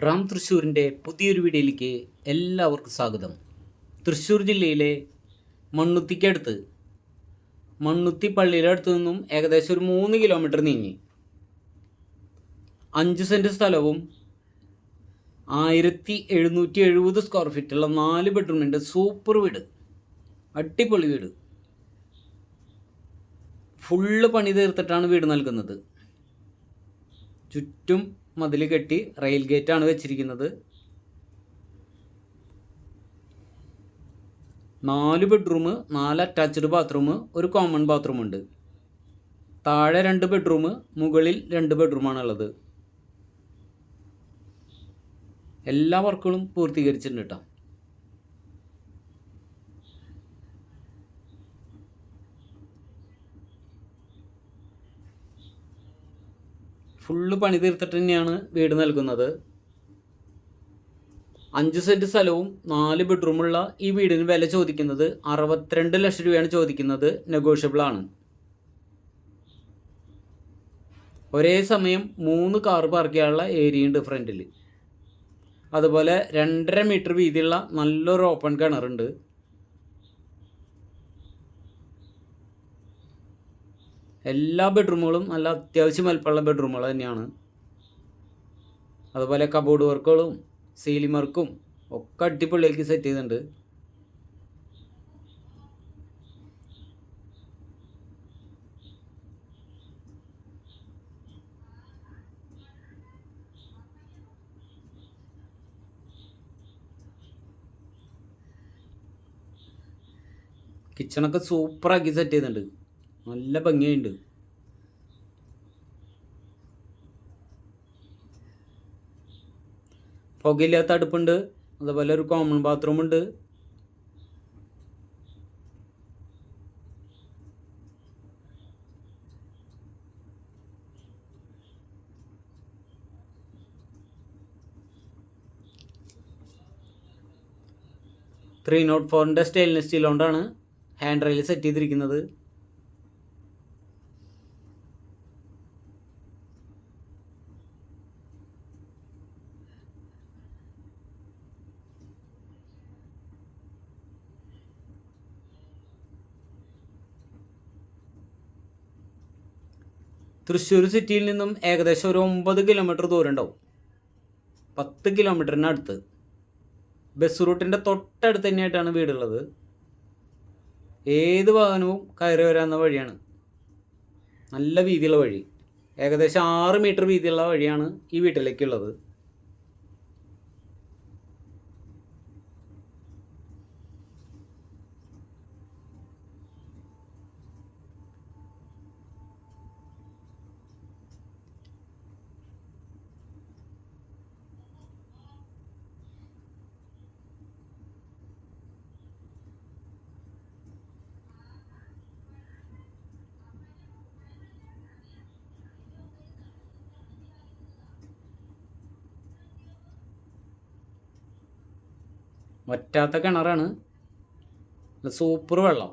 റാം തൃശ്ശൂരിൻ്റെ പുതിയൊരു വീഡിയോയിലേക്ക് എല്ലാവർക്കും സ്വാഗതം. തൃശ്ശൂർ ജില്ലയിലെ മണ്ണുത്തിക്കടുത്ത് മണ്ണുത്തി പള്ളിയുടെ അടുത്ത് നിന്നും ഏകദേശം ഒരു 3 കിലോമീറ്റർ നീങ്ങി 5 സെൻറ്റ് സ്ഥലവും 1770 സ്ക്വയർ ഫീറ്റുള്ള 4 ബെഡ്റൂമിൻ്റെ സൂപ്പർ വീട്, അടിപൊളി വീട്. ഫുള്ള് പണി തീർത്തിട്ടാണ് വീട് നൽകുന്നത്. ചുറ്റും മതിൽ കെട്ടി റെയിൽ ഗേറ്റാണ് വെച്ചിരിക്കുന്നത്. 4 ബെഡ്റൂം, 4 അറ്റാച്ച്ഡ് ബാത്റൂം, ഒരു കോമൺ ബാത്റൂം ഉണ്ട്. താഴെ 2 ബെഡ്റൂം, മുകളിൽ 2 ബെഡ്റൂമാണുള്ളത്. എല്ലാ വർക്കുകളും പൂർത്തീകരിച്ചിട്ടുണ്ട് കേട്ടോ. ഫുള്ള് പണി തീർത്തിട്ട് തന്നെയാണ് വീട് നൽകുന്നത്. 5 സെൻറ്റ് സ്ഥലവും 4 ബെഡ്റൂമുള്ള ഈ വീടിന് വില ചോദിക്കുന്നത് 62 ലക്ഷം രൂപയാണ് ചോദിക്കുന്നത്. നെഗോഷ്യബിൾ ആണ്. ഒരേ സമയം 3 കാർ പാർക്ക് ചെയ്യാനുള്ള ഏരിയ ഉണ്ട് ഫ്രണ്ടിൽ. അതുപോലെ 2.5 മീറ്റർ വീതിയുള്ള നല്ലൊരു ഓപ്പൺ കിണറുണ്ട്. എല്ലാ ബെഡ്റൂമുകളും നല്ല അത്യാവശ്യം വലിപ്പമുള്ള ബെഡ്റൂമുകൾ തന്നെയാണ്. അതുപോലെ കബോർഡ് വർക്കുകളും സീലിംഗ് വർക്കും ഒക്കെ അടിപൊളിയാക്കി സെറ്റ് ചെയ്തിട്ടുണ്ട്. കിച്ചണൊക്കെ സൂപ്പറാക്കി സെറ്റ് ചെയ്തിട്ടുണ്ട്. നല്ല ഭംഗിയുണ്ട്. പുകയില്ലാത്ത അടുപ്പുണ്ട്. അതുപോലെ ഒരു കോമൺ ബാത്റൂം ഉണ്ട്. .304 സ്റ്റെയിൻലെസ് സ്റ്റീൽ കൊണ്ടാണ് ഹാൻഡ് റെയിൽ സെറ്റ് ചെയ്തിരിക്കുന്നത്. തൃശ്ശൂർ സിറ്റിയിൽ നിന്നും ഏകദേശം ഒരു 9 കിലോമീറ്റർ ദൂരം ഉണ്ടാവും. 10 കിലോമീറ്ററിനടുത്ത്. ബസ് റൂട്ടിൻ്റെ തൊട്ടടുത്ത് തന്നെയായിട്ടാണ് വീടുള്ളത്. ഏത് വാഹനവും കയറി വരാവുന്ന വഴിയാണ്. നല്ല വീതിയുള്ള വഴി. ഏകദേശം 6 മീറ്റർ വീതിയുള്ള വഴിയാണ് ഈ വീട്ടിലേക്കുള്ളത്. വറ്റാത്ത കിണറാണ്. സൂപ്പർ വെള്ളം.